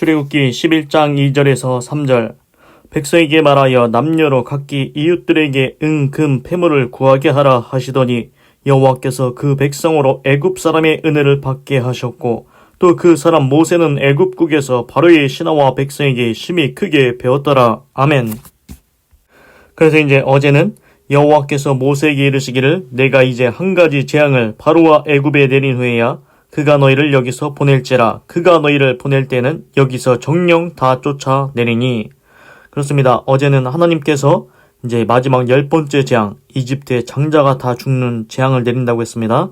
출애굽기 11장 2절에서 3절. 백성에게 말하여 남녀로 각기 이웃들에게 은, 금, 패물을 구하게 하라 하시더니 여호와께서 그 백성으로 애굽 사람의 은혜를 받게 하셨고 또 그 사람 모세는 애굽국에서 바로의 신하와 백성에게 심히 크게 배웠더라. 아멘. 그래서 이제 어제는 여호와께서 모세에게 이르시기를 내가 이제 한 가지 재앙을 바로와 애굽에 내린 후에야 그가 너희를 여기서 보낼지라. 그가 너희를 보낼 때는 여기서 정령 다 쫓아내리니. 그렇습니다. 어제는 하나님께서 이제 마지막 10번째 재앙, 이집트의 장자가 다 죽는 재앙을 내린다고 했습니다.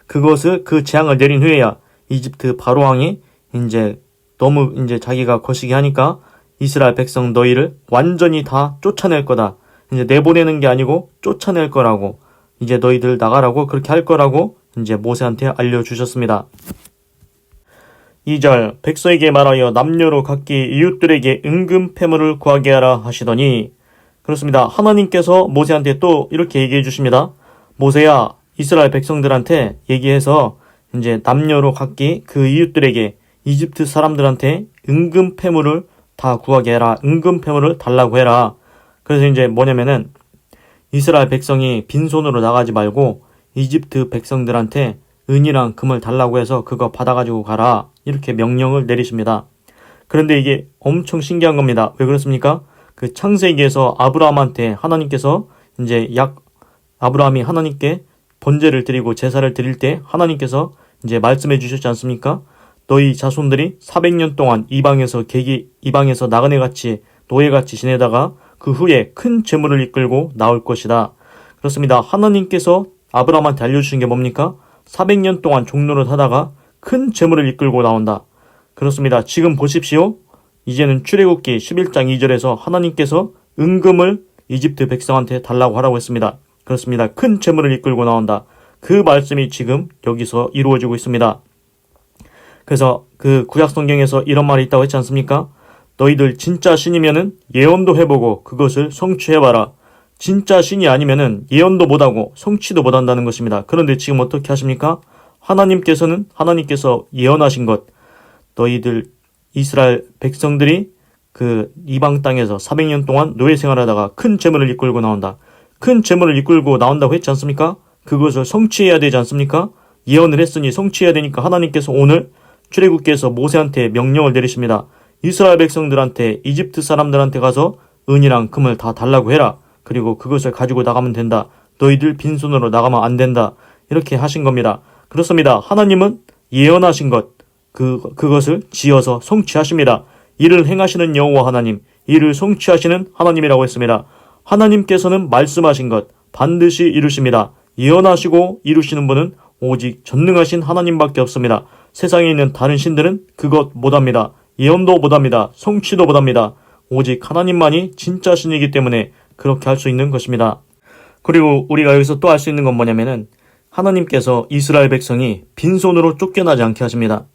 그 재앙을 내린 후에야 이집트 바로왕이 이제 너무 이제 자기가 거시기 하니까 이스라엘 백성 너희를 완전히 다 쫓아낼 거다. 이제 내보내는 게 아니고 쫓아낼 거라고, 이제 너희들 나가라고 그렇게 할 거라고 이제 모세한테 알려주셨습니다. 2절. 백성에게 말하여 남녀로 각기 이웃들에게 은금 패물을 구하게 하라 하시더니. 그렇습니다. 하나님께서 모세한테 또 이렇게 얘기해 주십니다. 모세야, 이스라엘 백성들한테 얘기해서 이제 남녀로 각기 그 이웃들에게, 이집트 사람들한테 은금 패물을 다 구하게 해라. 은금 패물을 달라고 해라. 그래서 이제 뭐냐면은 이스라엘 백성이 빈손으로 나가지 말고 이집트 백성들한테 은이랑 금을 달라고 해서 그거 받아가지고 가라. 이렇게 명령을 내리십니다. 그런데 이게 엄청 신기한 겁니다. 왜 그렇습니까? 그 창세기에서 아브라함한테 하나님께서 이제 아브라함이 하나님께 번제를 드리고 제사를 드릴 때 하나님께서 이제 말씀해 주셨지 않습니까? 너희 자손들이 400년 동안 이방에서 나그네같이 노예같이 지내다가 그 후에 큰 재물을 이끌고 나올 것이다. 그렇습니다. 하나님께서 아브라함한테 알려주신 게 뭡니까? 400년 동안 종노릇 하다가 큰 재물을 이끌고 나온다. 그렇습니다. 지금 보십시오. 이제는 출애굽기 11장 2절에서 하나님께서 은금을 이집트 백성한테 달라고 하라고 했습니다. 그렇습니다. 큰 재물을 이끌고 나온다. 그 말씀이 지금 여기서 이루어지고 있습니다. 그래서 그 구약 성경에서 이런 말이 있다고 했지 않습니까? 너희들 진짜 신이면은 예언도 해보고 그것을 성취해봐라. 진짜 신이 아니면은 예언도 못하고 성취도 못한다는 것입니다. 그런데 지금 어떻게 하십니까? 하나님께서 예언하신 것, 너희들 이스라엘 백성들이 그 이방 땅에서 400년 동안 노예 생활하다가 큰 재물을 이끌고 나온다. 큰 재물을 이끌고 나온다고 했지 않습니까? 그것을 성취해야 되지 않습니까? 예언을 했으니 성취해야 되니까 하나님께서 오늘 출애굽기에서 모세한테 명령을 내리십니다. 이스라엘 백성들한테, 이집트 사람들한테 가서 은이랑 금을 다 달라고 해라. 그리고 그것을 가지고 나가면 된다. 너희들 빈손으로 나가면 안 된다. 이렇게 하신 겁니다. 그렇습니다. 하나님은 예언하신 것, 그것을 지어서 성취하십니다. 이를 행하시는 여호와 하나님, 이를 성취하시는 하나님이라고 했습니다. 하나님께서는 말씀하신 것 반드시 이루십니다. 예언하시고 이루시는 분은 오직 전능하신 하나님밖에 없습니다. 세상에 있는 다른 신들은 그것 못합니다. 예언도 못합니다. 성취도 못합니다. 오직 하나님만이 진짜 신이기 때문에 그렇게 할 수 있는 것입니다. 그리고 우리가 여기서 또 알 수 있는 건 뭐냐면은 하나님께서 이스라엘 백성이 빈손으로 쫓겨나지 않게 하십니다.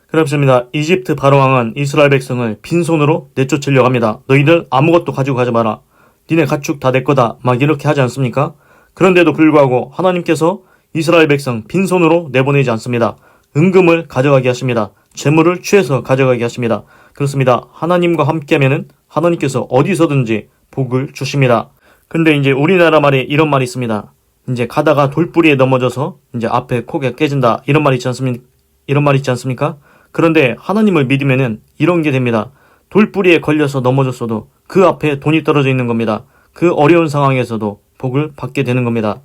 그렇습니다. 이집트 바로왕은 이스라엘 백성을 빈손으로 내쫓으려고 합니다. 너희들 아무것도 가지고 가지 마라. 니네 가축 다 내 거다. 막 이렇게 하지 않습니까? 그런데도 불구하고 하나님께서 이스라엘 백성 빈손으로 내보내지 않습니다. 은금을 가져가게 하십니다. 재물을 취해서 가져가게 하십니다. 그렇습니다. 하나님과 함께하면은 하나님께서 어디서든지 복을 주십니다. 근데 이제 우리나라 말에 이런 말이 있습니다. 이제 가다가 돌뿌리에 넘어져서 이제 앞에 코가 깨진다. 이런 말 있지 않습니까? 그런데 하나님을 믿으면은 이런 게 됩니다. 돌뿌리에 걸려서 넘어졌어도 그 앞에 돈이 떨어져 있는 겁니다. 그 어려운 상황에서도 복을 받게 되는 겁니다.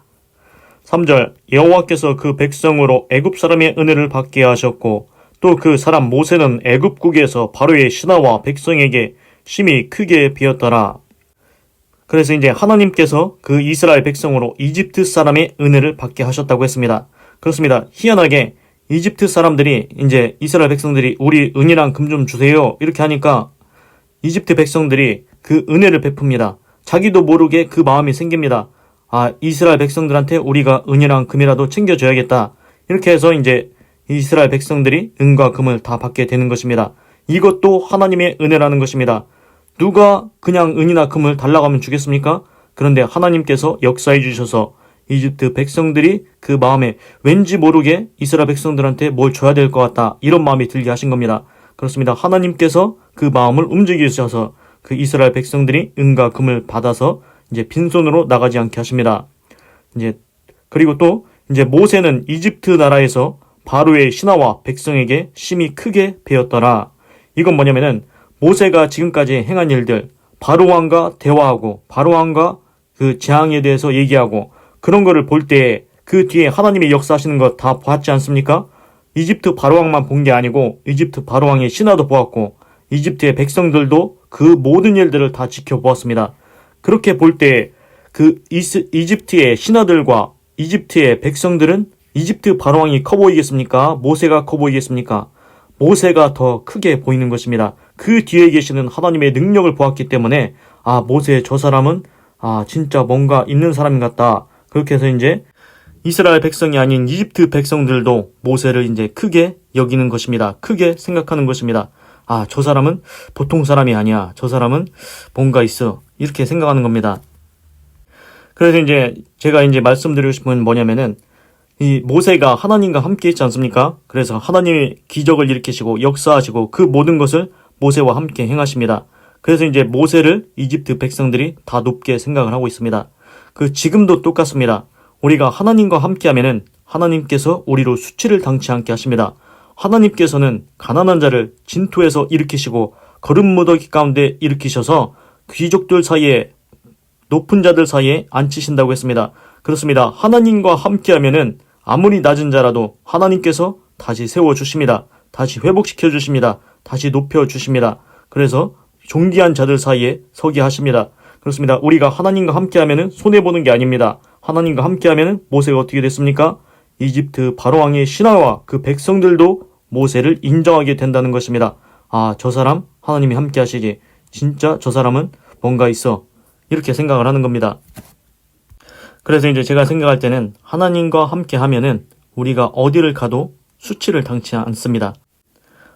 3절. 여호와께서 그 백성으로 애굽 사람의 은혜를 받게 하셨고 또 그 사람 모세는 애굽국에서 바로의 신하와 백성에게 심히 크게 비었더라. 그래서 이제 하나님께서 그 이스라엘 백성으로 이집트 사람의 은혜를 받게 하셨다고 했습니다. 그렇습니다. 희한하게 이집트 사람들이 이제 이스라엘 백성들이 우리 은이랑 금 좀 주세요. 이렇게 하니까 이집트 백성들이 그 은혜를 베풉니다. 자기도 모르게 그 마음이 생깁니다. 아, 이스라엘 백성들한테 우리가 은이랑 금이라도 챙겨줘야겠다. 이렇게 해서 이제 이스라엘 백성들이 은과 금을 다 받게 되는 것입니다. 이것도 하나님의 은혜라는 것입니다. 누가 그냥 은이나 금을 달라고 하면 주겠습니까? 그런데 하나님께서 역사해 주셔서 이집트 백성들이 그 마음에 왠지 모르게 이스라엘 백성들한테 뭘 줘야 될 것 같다. 이런 마음이 들게 하신 겁니다. 그렇습니다. 하나님께서 그 마음을 움직이셔서 그 이스라엘 백성들이 은과 금을 받아서 이제 빈손으로 나가지 않게 하십니다. 이제 그리고 또 이제 모세는 이집트 나라에서 바로의 신하와 백성에게 심히 크게 배웠더라. 이건 뭐냐면은 모세가 지금까지 행한 일들, 바로 왕과 대화하고 바로 왕과 그 재앙에 대해서 얘기하고 그런 거를 볼 때 그 뒤에 하나님이 역사하시는 거 다 봤지 않습니까? 이집트 바로 왕만 본 게 아니고 이집트 바로 왕의 신하도 보았고 이집트의 백성들도 그 모든 일들을 다 지켜보았습니다. 그렇게 볼 때 그 이집트의 신하들과 이집트의 백성들은 이집트 바로 왕이 커 보이겠습니까? 모세가 커 보이겠습니까? 모세가 더 크게 보이는 것입니다. 그 뒤에 계시는 하나님의 능력을 보았기 때문에 모세 저 사람은 진짜 뭔가 있는 사람 같다. 그렇게 해서 이제 이스라엘 백성이 아닌 이집트 백성들도 모세를 이제 크게 여기는 것입니다. 크게 생각하는 것입니다. 저 사람은 보통 사람이 아니야. 저 사람은 뭔가 있어. 이렇게 생각하는 겁니다. 그래서 이제 제가 이제 말씀드리고 싶은 건 뭐냐면은 이 모세가 하나님과 함께 있지 않습니까? 그래서 하나님이 기적을 일으키시고 역사하시고 그 모든 것을 모세와 함께 행하십니다. 그래서 이제 모세를 이집트 백성들이 다 높게 생각을 하고 있습니다. 지금도 똑같습니다. 우리가 하나님과 함께 하면은 하나님께서 우리로 수치를 당치 않게 하십니다. 하나님께서는 가난한 자를 진토에서 일으키시고 거름무더기 가운데 일으키셔서 귀족들 사이에 높은 자들 사이에 앉히신다고 했습니다. 그렇습니다. 하나님과 함께 하면은 아무리 낮은 자라도 하나님께서 다시 세워주십니다. 다시 회복시켜주십니다. 다시 높여주십니다. 그래서 존귀한 자들 사이에 서게 하십니다. 그렇습니다. 우리가 하나님과 함께 하면은 손해보는 게 아닙니다. 하나님과 함께 하면은 모세가 어떻게 됐습니까? 이집트 바로왕의 신하와 그 백성들도 모세를 인정하게 된다는 것입니다. 저 사람 하나님이 함께 하시지. 진짜 저 사람은 뭔가 있어. 이렇게 생각을 하는 겁니다. 그래서 이제 제가 생각할 때는 하나님과 함께 하면은 우리가 어디를 가도 수치를 당치 않습니다.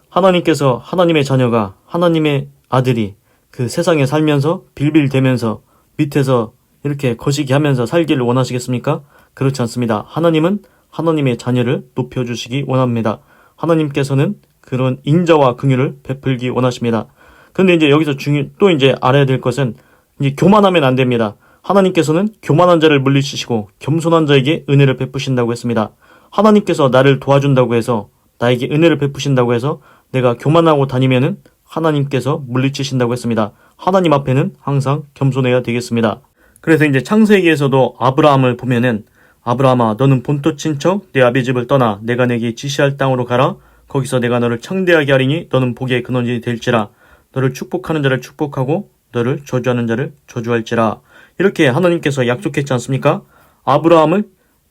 하나님께서 하나님의 자녀가 하나님의 아들이 그 세상에 살면서 빌빌대면서 밑에서 이렇게 거시기 하면서 살기를 원하시겠습니까? 그렇지 않습니다. 하나님은 하나님의 자녀를 높여주시기 원합니다. 하나님께서는 그런 인자와 긍휼을 베풀기 원하십니다. 그런데 이제 여기서 또 이제 알아야 될 것은 이제 교만하면 안 됩니다. 하나님께서는 교만한 자를 물리치시고 겸손한 자에게 은혜를 베푸신다고 했습니다. 하나님께서 나를 도와준다고 해서 나에게 은혜를 베푸신다고 해서 내가 교만하고 다니면은 하나님께서 물리치신다고 했습니다. 하나님 앞에는 항상 겸손해야 되겠습니다. 그래서 이제 창세기에서도 아브라함을 보면은 아브라함아 너는 본토 친척 내 아비 집을 떠나 내가 내게 지시할 땅으로 가라. 거기서 내가 너를 창대하게 하리니 너는 복의 근원이 될지라. 너를 축복하는 자를 축복하고 너를 저주하는 자를 저주할지라. 이렇게 하나님께서 약속했지 않습니까? 아브라함을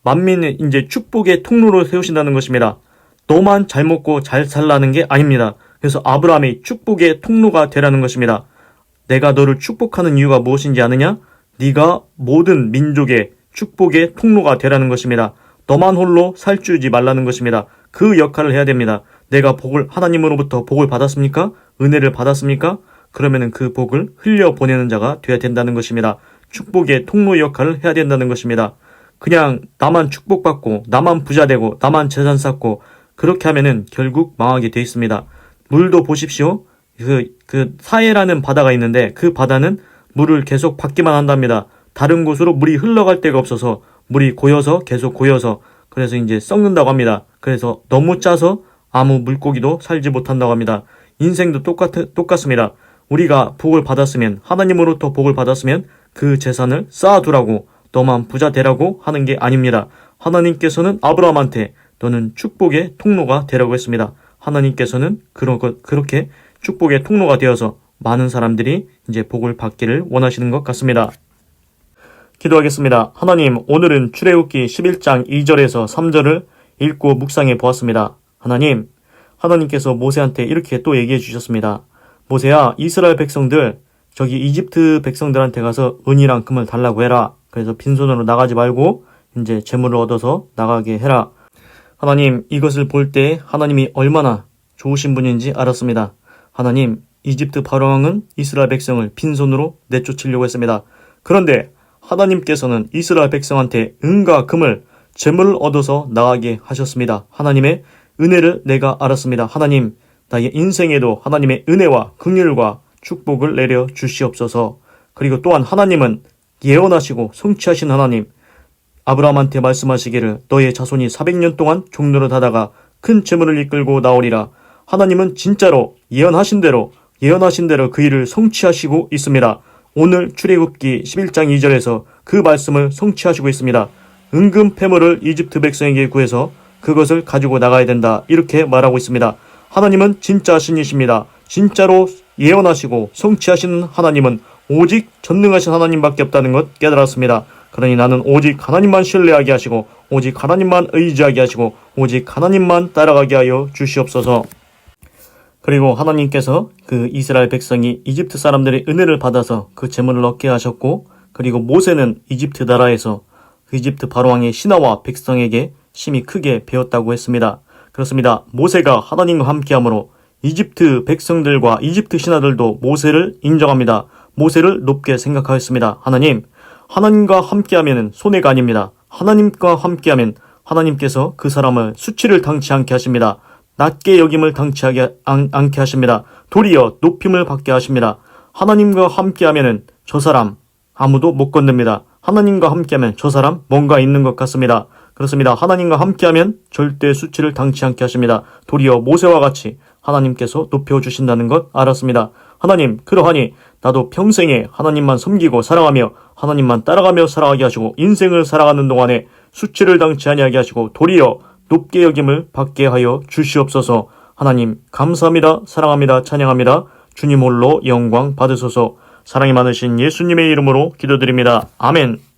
만민의 이제 축복의 통로로 세우신다는 것입니다. 너만 잘 먹고 잘 살라는 게 아닙니다. 그래서 아브라함이 축복의 통로가 되라는 것입니다. 내가 너를 축복하는 이유가 무엇인지 아느냐? 네가 모든 민족의 축복의 통로가 되라는 것입니다. 너만 홀로 살찌우지 말라는 것입니다. 그 역할을 해야 됩니다. 내가 하나님으로부터 복을 받았습니까? 은혜를 받았습니까? 그러면은 그 복을 흘려보내는 자가 되어야 된다는 것입니다. 축복의 통로 역할을 해야 된다는 것입니다. 그냥 나만 축복받고 나만 부자되고 나만 재산 쌓고 그렇게 하면은 결국 망하게 돼 있습니다. 물도 보십시오. 그 사해라는 바다가 있는데 그 바다는 물을 계속 받기만 한답니다. 다른 곳으로 물이 흘러갈 데가 없어서 물이 고여서 계속 고여서 그래서 이제 썩는다고 합니다. 그래서 너무 짜서 아무 물고기도 살지 못한다고 합니다. 인생도 똑같습니다. 우리가 복을 받았으면 하나님으로부터 복을 받았으면 그 재산을 쌓아두라고 너만 부자 되라고 하는 게 아닙니다. 하나님께서는 아브라함한테 너는 축복의 통로가 되라고 했습니다. 하나님께서는 그렇게 축복의 통로가 되어서 많은 사람들이 이제 복을 받기를 원하시는 것 같습니다. 기도하겠습니다. 하나님, 오늘은 출애굽기 11장 2절에서 3절을 읽고 묵상해 보았습니다. 하나님께서 모세한테 이렇게 또 얘기해 주셨습니다. 모세야, 이스라엘 백성들 저기 이집트 백성들한테 가서 은이랑 금을 달라고 해라. 그래서 빈손으로 나가지 말고 이제 재물을 얻어서 나가게 해라. 하나님, 이것을 볼 때 하나님이 얼마나 좋으신 분인지 알았습니다. 하나님, 이집트 바로왕은 이스라엘 백성을 빈손으로 내쫓으려고 했습니다. 그런데 하나님께서는 이스라엘 백성한테 은과 금을 재물을 얻어서 나가게 하셨습니다. 하나님의 은혜를 내가 알았습니다. 하나님, 나의 인생에도 하나님의 은혜와 긍휼과 축복을 내려 주시옵소서. 그리고 또한 하나님은 예언하시고 성취하신 하나님, 아브라함한테 말씀하시기를 너의 자손이 400년 동안 종노릇 하다가 큰 재물을 이끌고 나오리라. 하나님은 진짜로 예언하신 대로 그 일을 성취하시고 있습니다. 오늘 출애굽기 11장 2절에서 그 말씀을 성취하시고 있습니다. 은금 패물을 이집트 백성에게 구해서 그것을 가지고 나가야 된다. 이렇게 말하고 있습니다. 하나님은 진짜 신이십니다. 진짜로 예언하시고 성취하시는 하나님은 오직 전능하신 하나님밖에 없다는 것 깨달았습니다. 그러니 나는 오직 하나님만 신뢰하게 하시고 오직 하나님만 의지하게 하시고 오직 하나님만 따라가게 하여 주시옵소서. 그리고 하나님께서 그 이스라엘 백성이 이집트 사람들의 은혜를 받아서 그 재물을 얻게 하셨고, 그리고 모세는 이집트 나라에서 그 이집트 바로왕의 신하와 백성에게 심히 크게 배웠다고 했습니다. 그렇습니다. 모세가 하나님과 함께함으로 이집트 백성들과 이집트 신하들도 모세를 인정합니다. 모세를 높게 생각하였습니다. 하나님과 함께하면 손해가 아닙니다. 하나님과 함께하면 하나님께서 그 사람을 수치를 당치 않게 하십니다. 낮게 여김을 당치 않게 하십니다. 도리어 높임을 받게 하십니다. 하나님과 함께하면 저 사람 아무도 못 건듭니다. 하나님과 함께하면 저 사람 뭔가 있는 것 같습니다. 그렇습니다. 하나님과 함께하면 절대 수치를 당치 않게 하십니다. 도리어 모세와 같이 하나님께서 높여주신다는 것 알았습니다. 하나님, 그러하니 나도 평생에 하나님만 섬기고 사랑하며 하나님만 따라가며 살아가게 하시고 인생을 살아가는 동안에 수치를 당치 아니하게 하시고 도리어 높게 여김을 받게 하여 주시옵소서. 하나님 감사합니다. 사랑합니다. 찬양합니다. 주님 홀로 영광 받으소서. 사랑이 많으신 예수님의 이름으로 기도드립니다. 아멘.